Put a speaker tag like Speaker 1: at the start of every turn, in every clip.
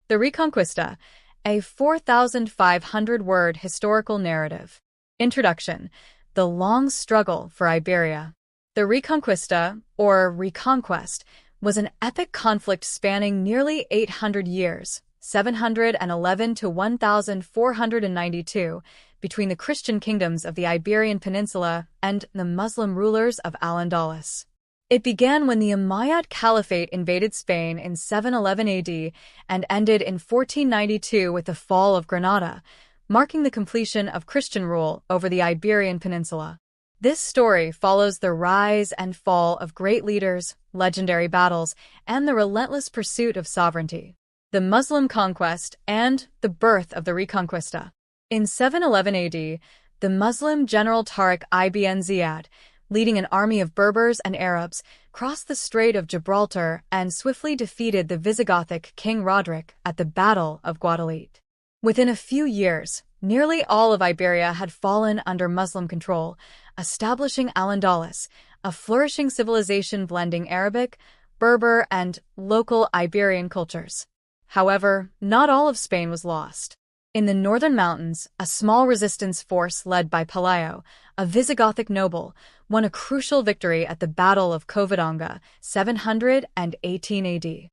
Speaker 1: The Reconquista, a 4,500-word historical narrative. Introduction: The long struggle for Iberia. The Reconquista, or Reconquest, was an epic conflict spanning nearly 800 years, 711 to 1492, between the Christian kingdoms of the Iberian Peninsula and the Muslim rulers of Al-Andalus. It began when the Umayyad Caliphate invaded Spain in 711 AD and ended in 1492 with the fall of Granada, marking the completion of Christian rule over the Iberian Peninsula. This story follows the rise and fall of great leaders, legendary battles, and the relentless pursuit of sovereignty. The Muslim conquest and the birth of the Reconquista. In 711 AD, the Muslim general Tariq ibn Ziyad, leading an army of Berbers and Arabs, crossed the Strait of Gibraltar and swiftly defeated the Visigothic King Roderick at the Battle of Guadalete. Within a few years, nearly all of Iberia had fallen under Muslim control, establishing Al-Andalus, a flourishing civilization blending Arabic, Berber, and local Iberian cultures. However, not all of Spain was lost. In the northern mountains, a small resistance force led by Pelayo, a Visigothic noble, won a crucial victory at the Battle of Covadonga, 718 AD.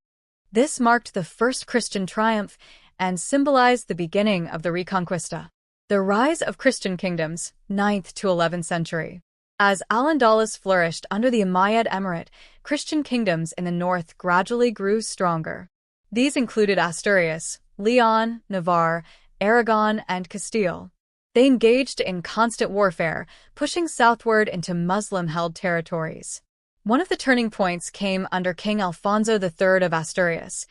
Speaker 1: This marked the first Christian triumph and symbolized the beginning of the Reconquista. The rise of Christian kingdoms, 9th to 11th century. As Al-Andalus flourished under the Umayyad Emirate, Christian kingdoms in the north gradually grew stronger. These included Asturias, Leon, Navarre, Aragon, and Castile. They engaged in constant warfare, pushing southward into Muslim-held territories. One of the turning points came under King Alfonso III of Asturias,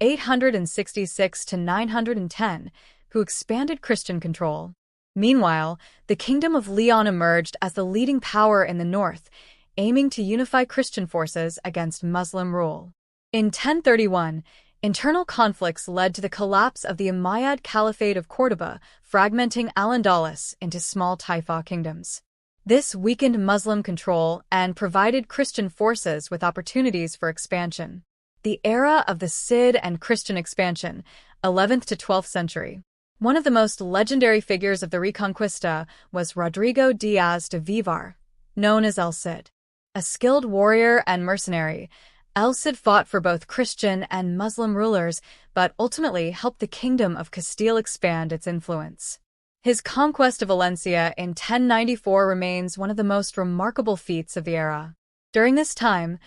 Speaker 1: 866 to 910, who expanded Christian control. Meanwhile, the Kingdom of Leon emerged as the leading power in the north, aiming to unify Christian forces against Muslim rule. In 1031, internal conflicts led to the collapse of the Umayyad Caliphate of Córdoba, fragmenting Al-Andalus into small Taifa kingdoms. This weakened Muslim control and provided Christian forces with opportunities for expansion. The era of the Cid and Christian expansion, 11th to 12th century. One of the most legendary figures of the Reconquista was Rodrigo Diaz de Vivar, known as El Cid. A skilled warrior and mercenary, El Cid fought for both Christian and Muslim rulers, but ultimately helped the Kingdom of Castile expand its influence. His conquest of Valencia in 1094 remains one of the most remarkable feats of the era. During this time,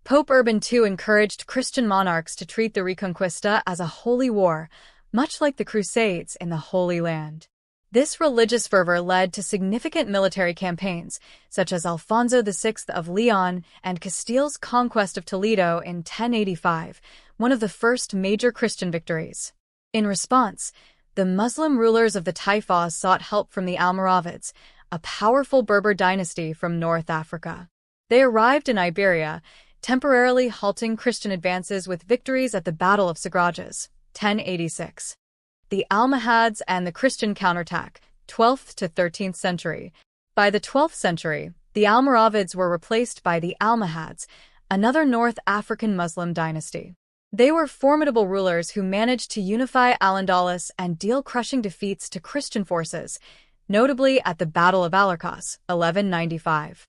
Speaker 1: Pope Urban II encouraged Christian monarchs to treat the Reconquista as a holy war, much like the Crusades in the Holy Land. This religious fervor led to significant military campaigns, such as Alfonso VI of Leon and Castile's conquest of Toledo in 1085, one of the first major Christian victories. In response, the Muslim rulers of the Taifas sought help from the Almoravids, a powerful Berber dynasty from North Africa. They arrived in Iberia, temporarily halting Christian advances with victories at the Battle of Sagrajas, 1086. The Almohads and the Christian counterattack, 12th to 13th century. By the 12th century, the Almoravids were replaced by the Almohads, another North African Muslim dynasty. They were formidable rulers who managed to unify Al-Andalus and deal crushing defeats to Christian forces, notably at the Battle of Alarcos, 1195.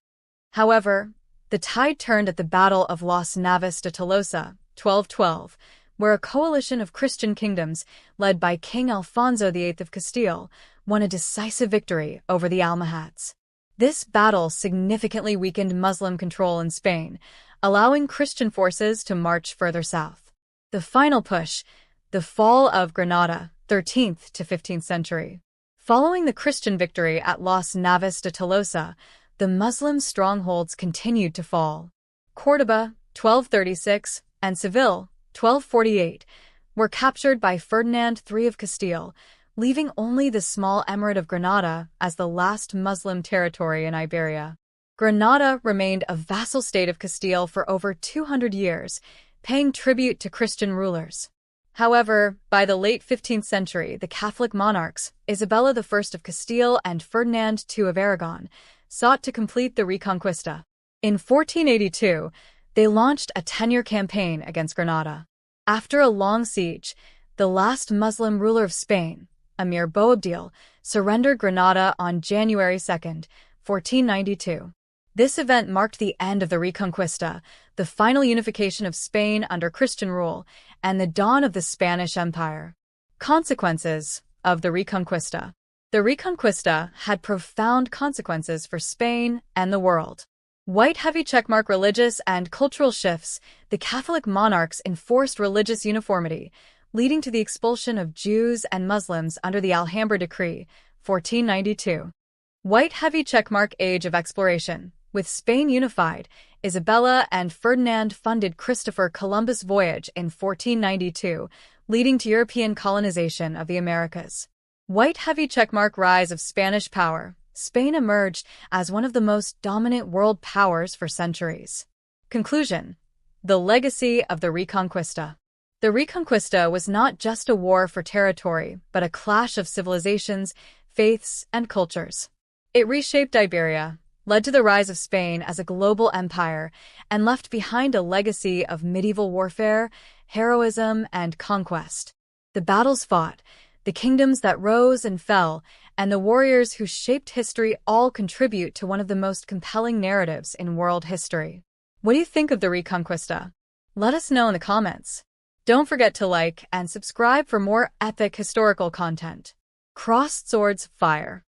Speaker 1: However, the tide turned at the Battle of Las Navas de Tolosa, 1212, where a coalition of Christian kingdoms, led by King Alfonso VIII of Castile, won a decisive victory over the Almohads. This battle significantly weakened Muslim control in Spain, allowing Christian forces to march further south. The final push, the fall of Granada, 13th to 15th century. Following the Christian victory at Las Navas de Tolosa, the Muslim strongholds continued to fall. Córdoba, 1236, and Seville, 1248, were captured by Ferdinand III of Castile, leaving only the small emirate of Granada as the last Muslim territory in Iberia. Granada remained a vassal state of Castile for over 200 years, paying tribute to Christian rulers. However, by the late 15th century, the Catholic monarchs, Isabella I of Castile and Ferdinand II of Aragon, sought to complete the Reconquista. In 1482, they launched a 10-year campaign against Granada. After a long siege, the last Muslim ruler of Spain, Emir Boabdil, surrendered Granada on January 2, 1492. This event marked the end of the Reconquista, the final unification of Spain under Christian rule, and the dawn of the Spanish Empire. Consequences of the Reconquista. The Reconquista had profound consequences for Spain and the world. White heavy checkmark religious and cultural shifts. The Catholic monarchs enforced religious uniformity, leading to the expulsion of Jews and Muslims under the Alhambra Decree, 1492. White heavy checkmark age of exploration. With Spain unified, Isabella and Ferdinand funded Christopher Columbus' voyage in 1492, leading to European colonization of the Americas. White heavy checkmark rise of Spanish power. Spain emerged as one of the most dominant world powers for centuries. Conclusion. The legacy of the Reconquista. The Reconquista was not just a war for territory, but a clash of civilizations, faiths, and cultures. It reshaped Iberia, led to the rise of Spain as a global empire, and left behind a legacy of medieval warfare, heroism, and conquest. The battles fought, the kingdoms that rose and fell, and the warriors who shaped history all contribute to one of the most compelling narratives in world history. What do you think of the Reconquista? Let us know in the comments. Don't forget to like and subscribe for more epic historical content. Crossed Swords Fire.